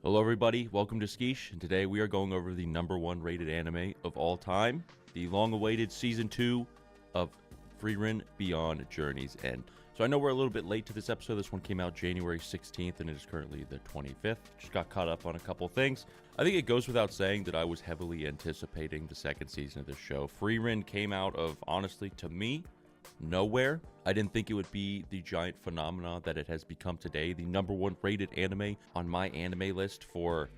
Hello everybody, welcome to Skish, and today we are going over the #1 rated anime of all time, the long-awaited Season 2 of Frieren Beyond Journeys End. So I know we're a little bit late to this episode. This one came out January 16th, and it is currently the 25th. Just got caught up on a couple things. I think it goes without saying that I was heavily anticipating the second season of this show. Frieren came out of, honestly, to me, nowhere. I didn't think it would be the giant phenomena that it has become today, the #1 rated anime on my anime list for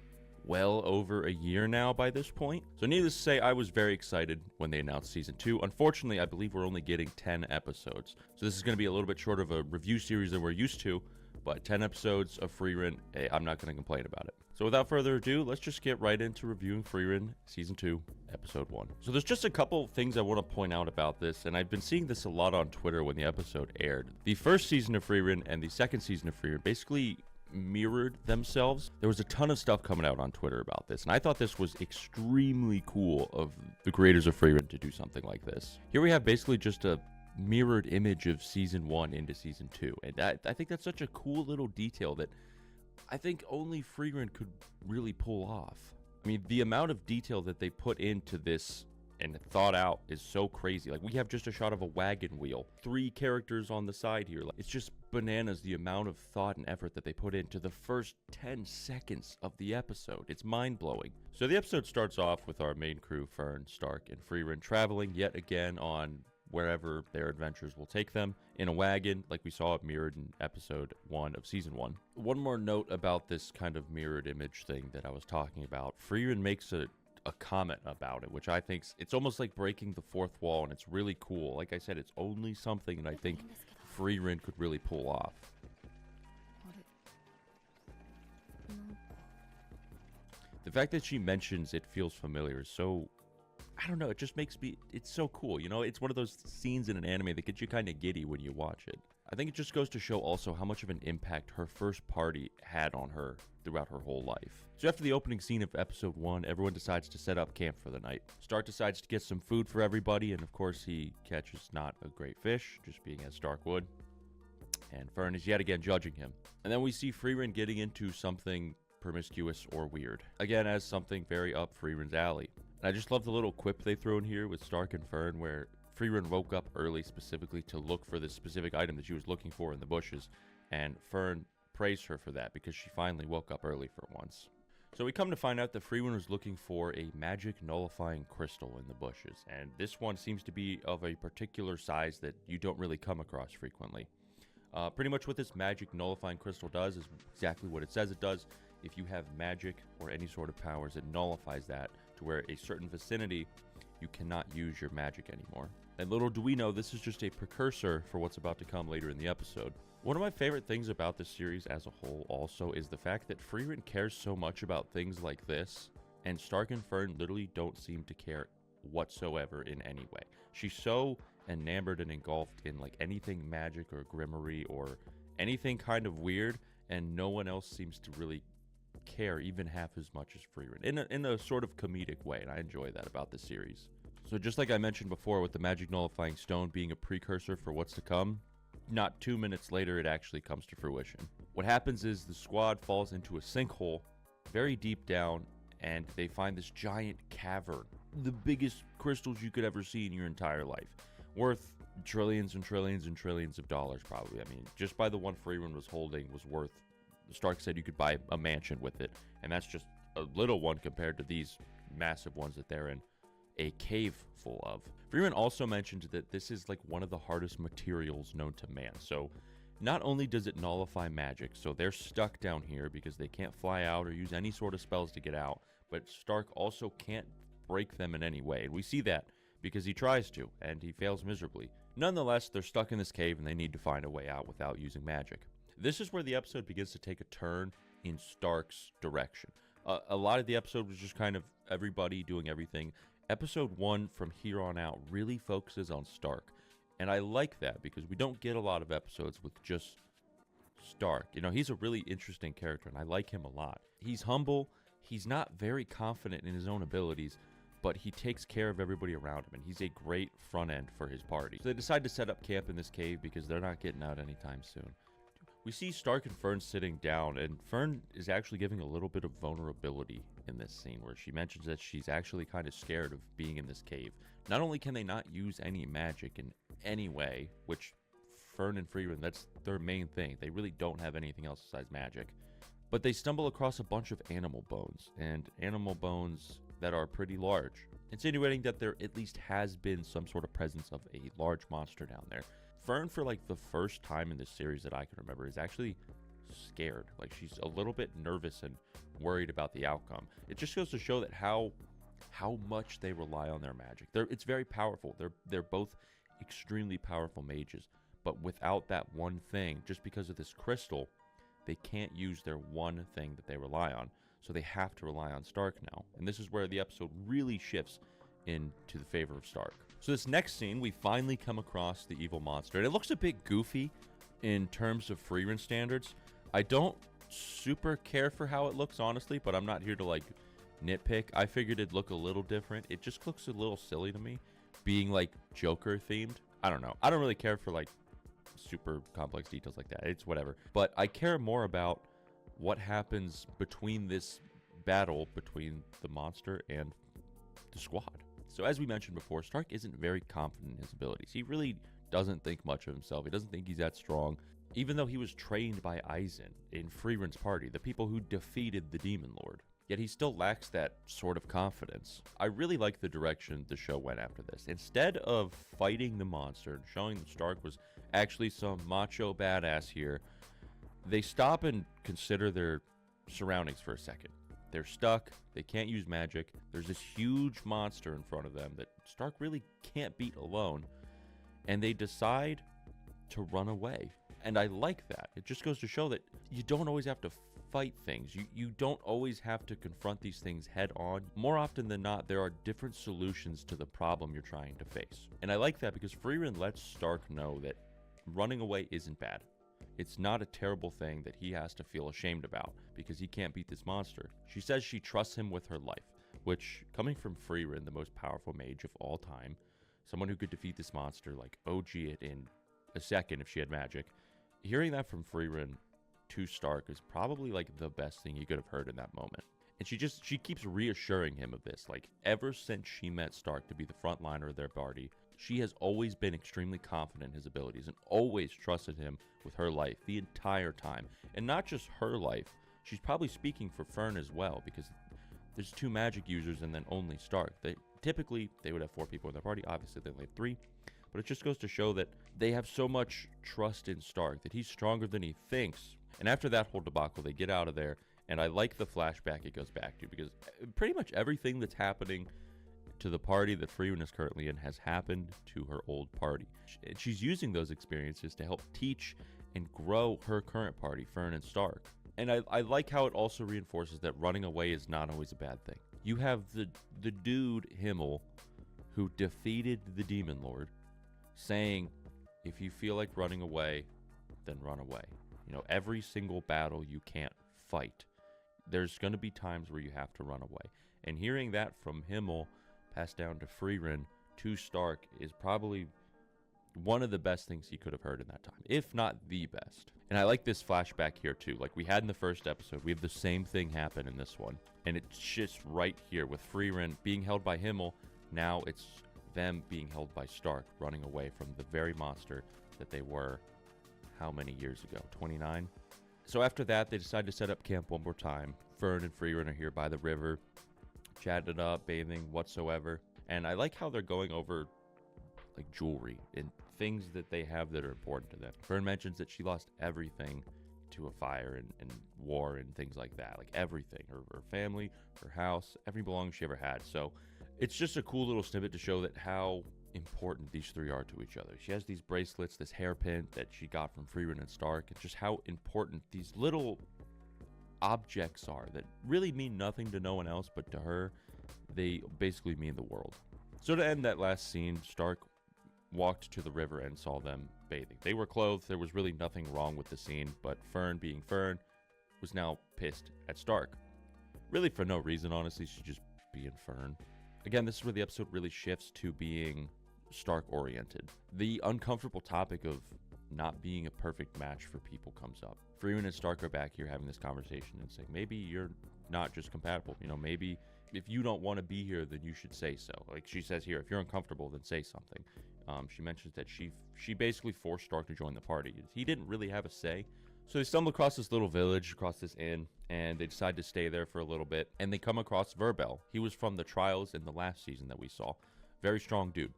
well over a year now by this point. So needless to say, I was very excited when they announced Season 2. Unfortunately, I believe we're only getting 10 episodes. So this is going to be a little bit short of a review series than we're used to, but 10 episodes of Frieren, hey, I'm not going to complain about it. So without further ado, let's just get right into reviewing Frieren Season 2, Episode 1. So there's just a couple things I want to point out about this, and I've been seeing this a lot on Twitter when the episode aired. The first season of Frieren and the second season of Frieren basically mirrored themselves. There was a ton of stuff coming out on Twitter about this, and I thought this was extremely cool of the creators of Frieren to do something like this. Here we have basically just a mirrored image of Season 1 into Season 2, and I think that's such a cool little detail that I think only Frieren could really pull off. I mean, the amount of detail that they put into this and thought out is so crazy. Like, we have just a shot of a wagon wheel, 3 characters on the side here. Like, it's just bananas the amount of thought and effort that they put into the first 10 seconds of the episode. It's mind-blowing. So the episode starts off with our main crew, Fern, Stark, and Frieren, traveling yet again on wherever their adventures will take them in a wagon, like we saw it mirrored in episode 1 of Season 1. One more note about this kind of mirrored image thing that I was talking about. Frieren makes a comment about it, which I think it's almost like breaking the fourth wall, and it's really cool. Like I said, it's only something that I think Frieren could really pull off. The fact that she mentions it feels familiar is so, I don't know, it just makes me, it's so cool. You know, it's one of those scenes in an anime that gets you kind of giddy when you watch it. I think it just goes to show also how much of an impact her first party had on her throughout her whole life. So after the opening scene of episode 1, everyone decides to set up camp for the night. Stark decides to get some food for everybody, and of course he catches not a great fish, just being as Stark would. And Fern is yet again judging him. And then we see Frieren getting into something promiscuous or weird. Again, as something very up Frieren's alley. And I just love the little quip they throw in here with Stark and Fern, where Frieren woke up early specifically to look for this specific item that she was looking for in the bushes, and Fern praised her for that because she finally woke up early for once. So we come to find out that Frieren was looking for a magic nullifying crystal in the bushes, and this one seems to be of a particular size that you don't really come across frequently. Pretty much what this magic nullifying crystal does is exactly what it says it does. If you have magic or any sort of powers, it nullifies that to where a certain vicinity you cannot use your magic anymore. And little do we know, this is just a precursor for what's about to come later in the episode. One of my favorite things about this series as a whole also is the fact that Frieren cares so much about things like this, and Stark and Fern literally don't seem to care whatsoever in any way. She's so enamored and engulfed in like anything magic or grimory or anything kind of weird, and no one else seems to really care even half as much as Frieren in a sort of comedic way, and I enjoy that about this series. So just like I mentioned before with the magic nullifying stone being a precursor for what's to come, not 2 minutes later it actually comes to fruition. What happens is the squad falls into a sinkhole very deep down, and they find this giant cavern, the biggest crystals you could ever see in your entire life, worth trillions and trillions and trillions of dollars probably. I mean, just by the one Frieren was holding was worth, Stark said you could buy a mansion with it, and that's just a little one compared to these massive ones that they're in a cave full of. Frieren also mentioned that this is like one of the hardest materials known to man. So not only does it nullify magic, so they're stuck down here because they can't fly out or use any sort of spells to get out, but Stark also can't break them in any way. And we see that because he tries to, and he fails miserably. Nonetheless, they're stuck in this cave and they need to find a way out without using magic. This is where the episode begins to take a turn in Stark's direction. A lot of the episode was just kind of everybody doing everything. Episode 1 from here on out really focuses on Stark, and I like that because we don't get a lot of episodes with just Stark. You know, he's a really interesting character, and I like him a lot. He's humble, he's not very confident in his own abilities, but he takes care of everybody around him, and he's a great front end for his party. So they decide to set up camp in this cave because they're not getting out anytime soon. We see Stark and Fern sitting down, and Fern is actually giving a little bit of vulnerability in this scene where she mentions that she's actually kind of scared of being in this cave. Not only can they not use any magic in any way, which Fern and Frieren, that's their main thing. They really don't have anything else besides magic. But they stumble across a bunch of animal bones, and animal bones that are pretty large, insinuating that there at least has been some sort of presence of a large monster down there. Fern, for like the first time in this series that I can remember, is actually scared. Like, she's a little bit nervous and worried about the outcome. It just goes to show that how much they rely on their magic. It's very powerful. They're both extremely powerful mages, but without that one thing, just because of this crystal, they can't use their one thing that they rely on. So they have to rely on Stark now. And this is where the episode really shifts into the favor of Stark. So this next scene, we finally come across the evil monster. And it looks a bit goofy in terms of Frieren standards. I don't super care for how it looks, honestly, but I'm not here to like nitpick. I figured it'd look a little different. It just looks a little silly to me, being like Joker themed. I don't know. I don't really care for like super complex details like that. It's whatever. But I care more about what happens between this battle between the monster and the squad. So as we mentioned before, Stark isn't very confident in his abilities. He really doesn't think much of himself. He doesn't think he's that strong, even though he was trained by Eisen in Frieren's party, the people who defeated the Demon Lord. Yet he still lacks that sort of confidence. I really like the direction the show went after this. Instead of fighting the monster and showing that Stark was actually some macho badass here, they stop and consider their surroundings for a second. They're stuck. They can't use magic. There's this huge monster in front of them that Stark really can't beat alone. And they decide to run away. And I like that. It just goes to show that you don't always have to fight things. You don't always have to confront these things head on. More often than not, there are different solutions to the problem you're trying to face. And I like that because Frieren lets Stark know that running away isn't bad. It's not a terrible thing that he has to feel ashamed about because he can't beat this monster. She says she trusts him with her life, which, coming from Frieren, the most powerful mage of all time, someone who could defeat this monster, like OG it in a second if she had magic, hearing that from Frieren to Stark is probably like the best thing he could have heard in that moment. And she keeps reassuring him of this. Like, ever since she met Stark to be the frontliner of their party, she has always been extremely confident in his abilities and always trusted him with her life the entire time. And not just her life, she's probably speaking for Fern as well, because there's 2 magic users and then only Stark. Typically they would have 4 people in their party. Obviously they only have 3. But it just goes to show that they have so much trust in Stark, that he's stronger than he thinks. And after that whole debacle, they get out of there. And I like the flashback it goes back to, because pretty much everything that's happening to the party that Frieren is currently in has happened to her old party. She's using those experiences to help teach and grow her current party, Fern and Stark. And I like how it also reinforces that running away is not always a bad thing. You have the dude, Himmel, who defeated the Demon Lord, saying, if you feel like running away, then run away. You know, every single battle you can't fight, there's going to be times where you have to run away. And hearing that from Himmel passed down to Frieren to Stark is probably one of the best things he could have heard in that time, if not the best. And I like this flashback here too. Like we had in the first episode, we have the same thing happen in this one. And it's just right here with Frieren being held by Himmel. Now it's them being held by Stark, running away from the very monster that they were how many years ago? 29? So after that, they decide to set up camp one more time. Fern and Frieren are here by the river, chatting it up, bathing, whatsoever. And I like how they're going over like jewelry and things that they have that are important to them. Fern mentions that she lost everything to a fire and war and things like that. Like everything, her family, her house, every belonging she ever had. So it's just a cool little snippet to show that how important these 3 are to each other. She has these bracelets, this hairpin that she got from Frieren and Stark, and just how important these little objects are that really mean nothing to no one else, but to her, they basically mean the world. So to end that last scene, Stark walked to the river and saw them bathing. They were clothed. There was really nothing wrong with the scene, but Fern, being Fern, was now pissed at Stark. Really for no reason, honestly. She's just being Fern. Again, this is where the episode really shifts to being Stark-oriented. The uncomfortable topic of not being a perfect match for people comes up. Frieren and Stark are back here having this conversation and saying, maybe you're not just compatible. You know, maybe if you don't want to be here, then you should say so. Like she says here, if you're uncomfortable, then say something. She mentions that she basically forced Stark to join the party. He didn't really have a say. So they stumble across this little village, across this inn, and they decide to stay there for a little bit. And they come across Verbel. He was from the trials in the last season that we saw. Very strong dude.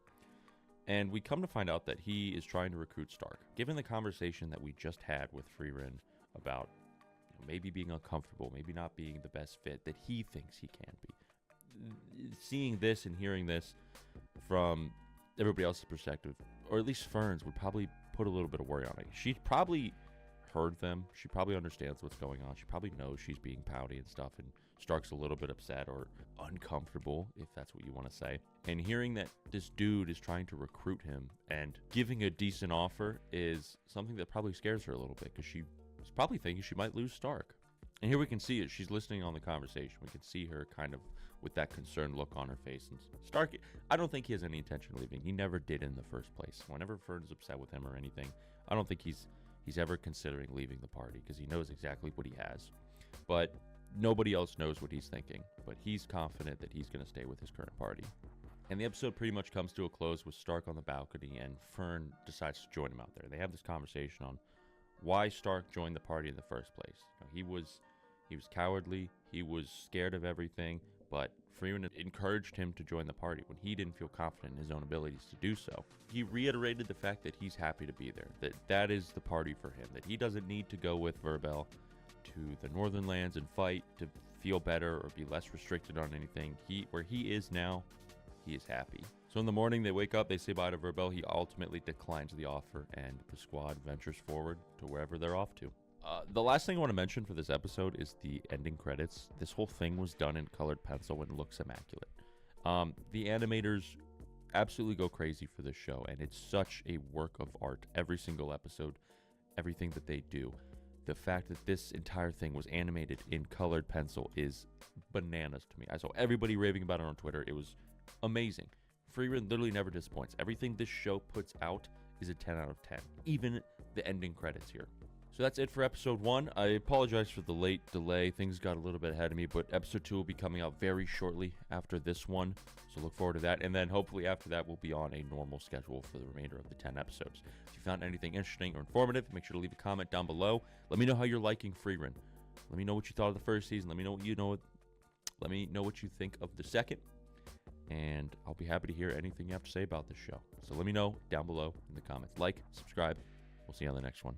And we come to find out that he is trying to recruit Stark. Given the conversation that we just had with Frieren about maybe being uncomfortable, maybe not being the best fit that he thinks he can be. Seeing this and hearing this from everybody else's perspective, or at least Fern's, would probably put a little bit of worry on it. She probably heard them. She probably understands what's going on. She probably knows she's being pouty and stuff, and Stark's a little bit upset or uncomfortable, if that's what you want to say. And hearing that this dude is trying to recruit him and giving a decent offer is something that probably scares her a little bit, because she's probably thinking she might lose Stark. And here we can see it. She's listening on the conversation. We can see her kind of with that concerned look on her face. And Stark, I don't think he has any intention of leaving. He never did in the first place. Whenever Fern's upset with him or anything, I don't think he's ever considering leaving the party, because he knows exactly what he has. But nobody else knows what he's thinking. But he's confident that he's going to stay with his current party. And the episode pretty much comes to a close with Stark on the balcony, and Fern decides to join him out there. They have this conversation on why Stark joined the party in the first place. You know, he was cowardly, he was scared of everything, but Frieren encouraged him to join the party when he didn't feel confident in his own abilities to do so. He reiterated the fact that he's happy to be there, that is the party for him, that he doesn't need to go with Verbel to the Northern Lands and fight to feel better or be less restricted on anything. Where he is now, he is happy. So in the morning, they wake up, they say bye to Verbel. He ultimately declines the offer, and the squad ventures forward to wherever they're off to. The last thing I want to mention for this episode is the ending credits. This whole thing was done in colored pencil and looks immaculate. The animators absolutely go crazy for this show, and it's such a work of art. Every single episode, everything that they do. The fact that this entire thing was animated in colored pencil is bananas to me. I saw everybody raving about it on Twitter. It was amazing. Frieren literally never disappoints. Everything this show puts out is a 10 out of 10. Even the ending credits here. So that's it for episode 1. I apologize for the late delay. Things got a little bit ahead of me, but episode 2 will be coming out very shortly after this one. So look forward to that. And then hopefully after that, we'll be on a normal schedule for the remainder of the 10 episodes. If you found anything interesting or informative, make sure to leave a comment down below. Let me know how you're liking Frieren. Let me know what you thought of the first season. Let me know what you think of the second. And I'll be happy to hear anything you have to say about this show. So let me know down below in the comments. Like, subscribe. We'll see you on the next one.